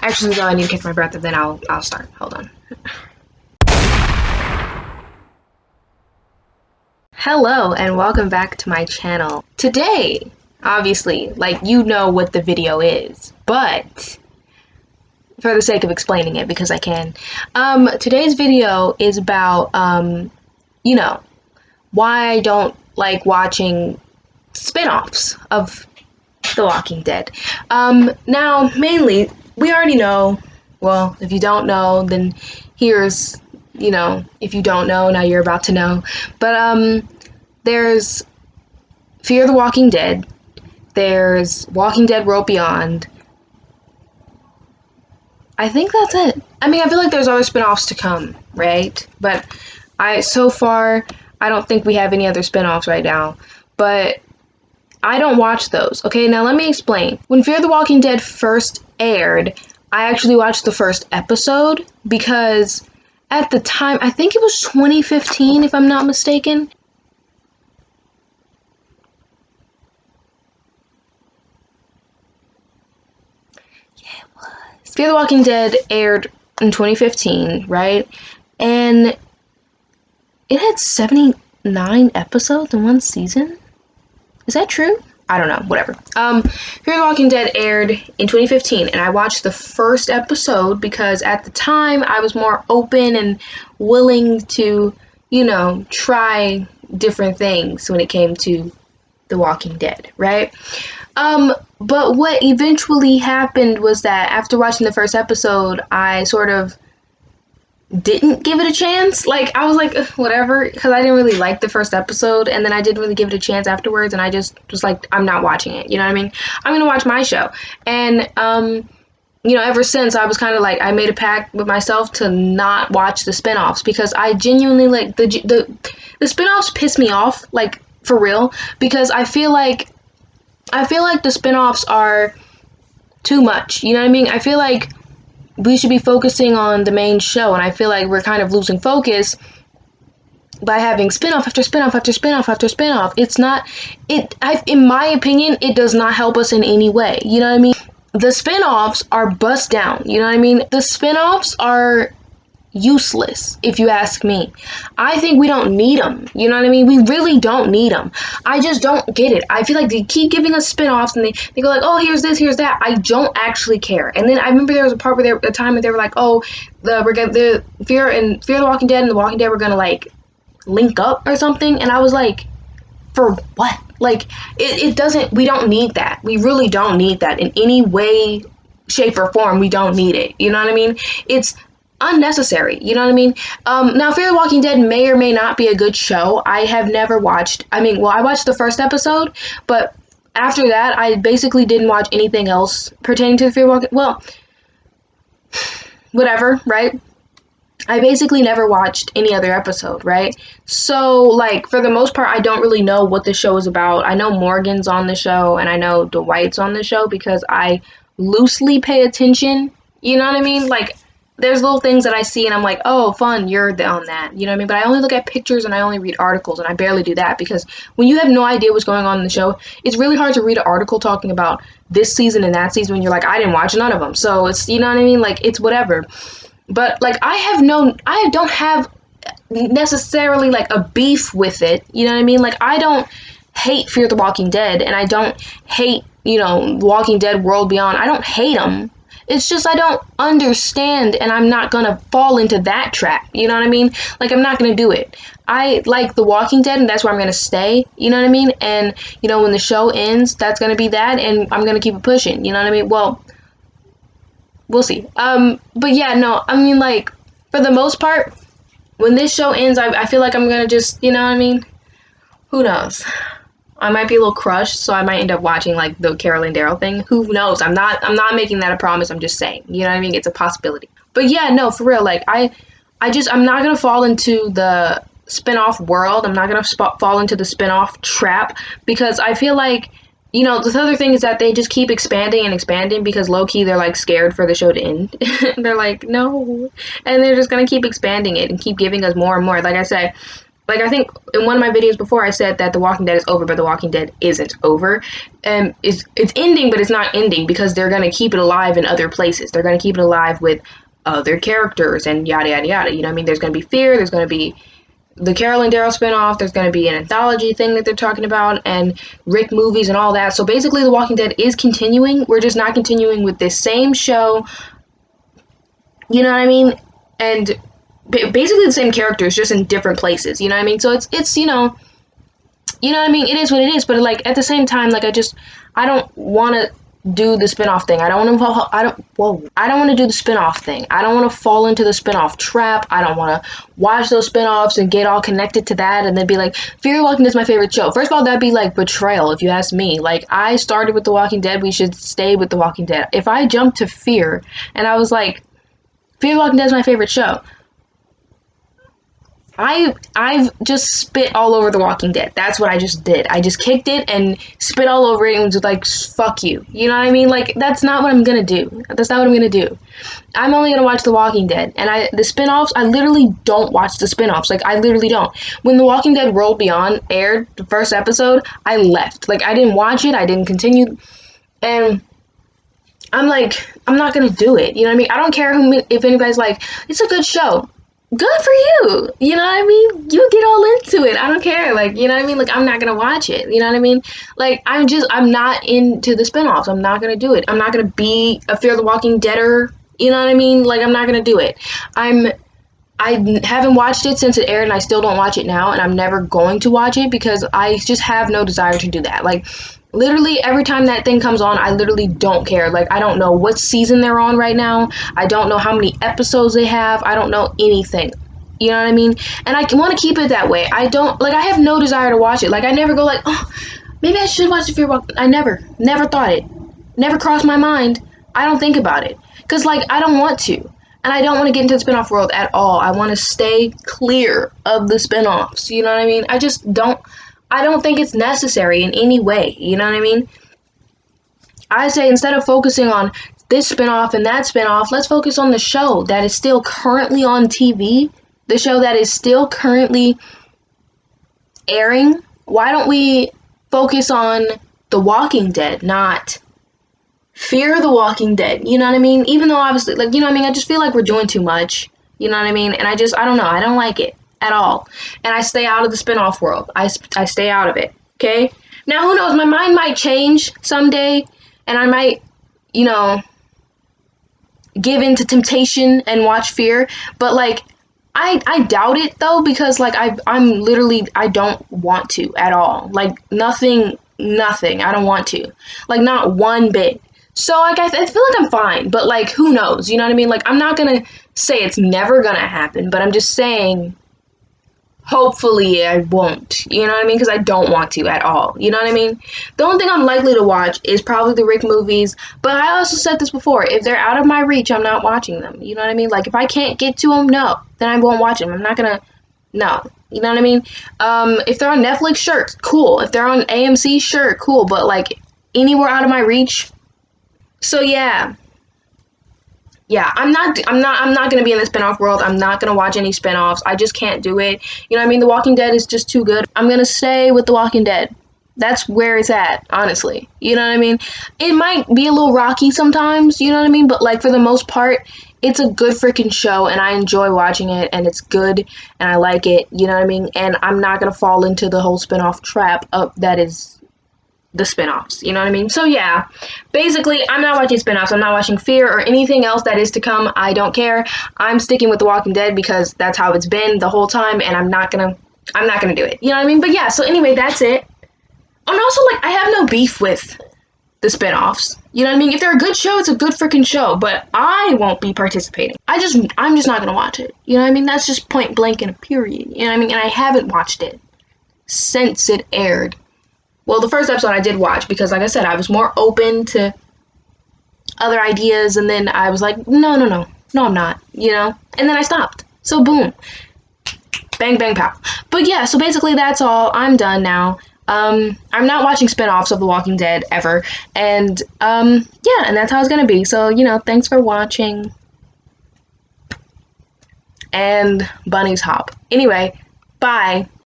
Actually, though, I need to catch my breath, and then I'll start. Hold on. Hello, and welcome back to my channel. Today, obviously, like, you know what the video is, but for the sake of explaining it, because I can, today's video is about, you know, why I don't like watching spin-offs of The Walking Dead. Now, mainly, we already know, well, if you don't know, then here's, you know, if you don't know, now you're about to know, but, there's Fear the Walking Dead, there's Walking Dead World Beyond. I think that's it. I mean, I feel like there's other spin-offs to come, right? But so far, I don't think we have any other spin-offs right now. But I don't watch those. Okay, now let me explain. When Fear the Walking Dead first aired, I actually watched the first episode because at the time, I think it was 2015, if I'm not mistaken. Fear the Walking Dead aired in 2015, right? And it had 79 episodes in one season? Is that true? I don't know, whatever. Fear the Walking Dead aired in 2015, and I watched the first episode because at the time I was more open and willing to, you know, try different things when it came to The Walking Dead, right? But what eventually happened was that after watching the first episode, I sort of didn't give it a chance. Like, I was like, whatever, because I didn't really like the first episode, and then I didn't really give it a chance afterwards, and I just was like, I'm not watching it, you know what I mean? I'm gonna watch my show. And, you know, ever since, I was kind of like, I made a pact with myself to not watch the spinoffs, because I genuinely, like, the spinoffs piss me off, like, for real, because I feel like the spinoffs are too much, you know what I mean? I feel like we should be focusing on the main show, and I feel like we're kind of losing focus by having spinoff after spinoff after spinoff after spinoff. In my opinion, it does not help us in any way, you know what I mean? The spinoffs are bust down, you know what I mean? The spinoffs are useless, if you ask me. I think we don't need them, you know what I mean? We really don't need them. I just don't get it. I feel like they keep giving us spin-offs, and they go like, oh, here's this, here's that. I don't actually care. And then I remember there was a part where a time where they were like, oh, the Fear the Walking Dead and The Walking Dead were gonna like link up or something, and I was like, for what? Like, it doesn't, we don't need that. We really don't need that in any way, shape, or form. We don't need it, you know what I mean? It's unnecessary, you know what I mean? Now, Fear the Walking Dead may or may not be a good show. I have never watched, I watched the first episode, but after that, I basically didn't watch anything else pertaining to the Fear the Walking, well, whatever, right? I basically never watched any other episode, right? So, like, for the most part, I don't really know what the show is about. I know Morgan's on the show, and I know Dwight's on the show because I loosely pay attention, you know what I mean? Like, there's little things that I see and I'm like, oh, fun, you're on that, you know what I mean? But I only look at pictures and I only read articles, and I barely do that because when you have no idea what's going on in the show, it's really hard to read an article talking about this season and that season when you're like, I didn't watch none of them. So it's, you know what I mean? Like, it's whatever. But like, I don't have necessarily like a beef with it, you know what I mean? Like, I don't hate Fear the Walking Dead, and I don't hate, you know, Walking Dead World Beyond. I don't hate them. It's just I don't understand, and I'm not gonna fall into that trap, you know what I mean? Like, I'm not gonna do it. I like The Walking Dead, and that's where I'm gonna stay, you know what I mean? And, you know, when the show ends, that's gonna be that, and I'm gonna keep it pushing, you know what I mean? Well, we'll see. But yeah, no, I mean, like, for the most part, when this show ends, I feel like I'm gonna just, you know what I mean? Who knows? I might be a little crushed, so I might end up watching like the Carol and Daryl thing. Who knows? I'm not making that a promise. I'm just saying. You know what I mean? It's a possibility. But yeah, no, for real. Like, I'm not gonna fall into the spin-off world. I'm not gonna fall into the spin-off trap, because I feel like, you know, the other thing is that they just keep expanding and expanding because low-key they're like scared for the show to end. They're like, no, and they're just gonna keep expanding it and keep giving us more and more. Like I said, Like, I think in one of my videos before, I said that The Walking Dead is over, but The Walking Dead isn't over. And it's ending, but it's not ending because they're going to keep it alive in other places. They're going to keep it alive with other characters and yada, yada, yada. You know what I mean? There's going to be Fear, there's going to be the Carol and Daryl spinoff, there's going to be an anthology thing that they're talking about, and Rick movies and all that. So basically, The Walking Dead is continuing. We're just not continuing with this same show. You know what I mean? And basically the same characters, just in different places. You know what I mean? So it's you know what I mean? It is what it is. But like at the same time, like I don't want to do the spinoff thing. I don't want to. I don't want to do the spinoff thing. I don't want to fall into the spinoff trap. I don't want to watch those spinoffs and get all connected to that and then be like, Fear the Walking Dead is my favorite show. First of all, that'd be like betrayal if you ask me. Like, I started with The Walking Dead. We should stay with The Walking Dead. If I jumped to Fear and I was like, Fear the Walking Dead is my favorite show, I've just spit all over The Walking Dead. That's what I just did. I just kicked it and spit all over it and was like, fuck you. You know what I mean? Like, that's not what I'm gonna do. That's not what I'm gonna do. I'm only gonna watch The Walking Dead. And the spin-offs, I literally don't watch the spin-offs. Like, I literally don't. When The Walking Dead World Beyond aired, the first episode, I left. Like, I didn't watch it. I didn't continue. And I'm like, I'm not gonna do it. You know what I mean? I don't care if anybody's like, it's a good show. Good for you. You know what I mean? You get all into it. I don't care. Like, you know what I mean? Like, I'm not gonna watch it. You know what I mean? Like, I'm not into the spinoffs. I'm not gonna do it. I'm not gonna be a Fear the Walking Deader. You know what I mean? Like, I'm not gonna do it. I haven't watched it since it aired, and I still don't watch it now, and I'm never going to watch it because I just have no desire to do that. Like, literally every time that thing comes on, I literally don't care. Like, I don't know what season they're on right now. I don't know how many episodes they have. I don't know anything. You know what I mean? And I want to keep it that way. I don't, like, I have no desire to watch it. Like, I never go like, oh, maybe I should watch the Fear Walk. I never thought it. Never crossed my mind. I don't think about it. Because, like, I don't want to. And I don't want to get into the spinoff world at all. I want to stay clear of the spinoffs. You know what I mean? I don't think it's necessary in any way. You know what I mean? I say instead of focusing on this spinoff and that spinoff, let's focus on the show that is still currently on TV. The show that is still currently airing. Why don't we focus on The Walking Dead, not Fear the Walking Dead? You know what I mean? Even though obviously, like, you know what I mean? I just feel like we're doing too much. You know what I mean? And I don't know. I don't like it at all. And I stay out of the spinoff world. I stay out of it. Okay? Now, who knows? My mind might change someday, and I might, you know, give in to temptation and watch Fear. But, like, I doubt it, though, because, like, I'm literally, I don't want to at all. Like, nothing. I don't want to. Like, not one bit. So, like, I feel like I'm fine. But, like, who knows? You know what I mean? Like, I'm not gonna say it's never gonna happen, but I'm just saying, hopefully I won't. You know what I mean? Because I don't want to at all. You know what I mean? The only thing I'm likely to watch is probably the Rick movies. But I also said this before. If they're out of my reach, I'm not watching them. You know what I mean? Like, if I can't get to them, no. Then I won't watch them. I'm not gonna... No. You know what I mean? If they're on Netflix, sure. Cool. If they're on AMC, sure. Cool. But, like, anywhere out of my reach... So, yeah. Yeah, I'm not gonna be in the spinoff world. I'm not gonna watch any spinoffs. I just can't do it. You know what I mean? The Walking Dead is just too good. I'm gonna stay with The Walking Dead. That's where it's at, honestly. You know what I mean? It might be a little rocky sometimes, you know what I mean? But, like, for the most part, it's a good freaking show, and I enjoy watching it, and it's good, and I like it, you know what I mean? And I'm not gonna fall into the whole spinoff trap that is the spinoffs, you know what I mean? So yeah, basically, I'm not watching spinoffs. I'm not watching Fear or anything else that is to come. I don't care. I'm sticking with The Walking Dead because that's how it's been the whole time, and I'm not gonna do it. You know what I mean? But yeah, so anyway, that's it. And also, like, I have no beef with the spinoffs. You know what I mean? If they're a good show, it's a good freaking show, but I won't be participating. I'm just not gonna watch it. You know what I mean? That's just point blank and a period. You know what I mean? And I haven't watched it since it aired. Well, the first episode I did watch because, like I said, I was more open to other ideas, and then I was like, no, I'm not, you know? And then I stopped. So, boom. Bang, bang, pow. But yeah, so basically that's all. I'm done now. I'm not watching spinoffs of The Walking Dead ever. And, yeah, and that's how it's gonna be. So, you know, thanks for watching. And Bunny's Hop. Anyway, bye. Bye.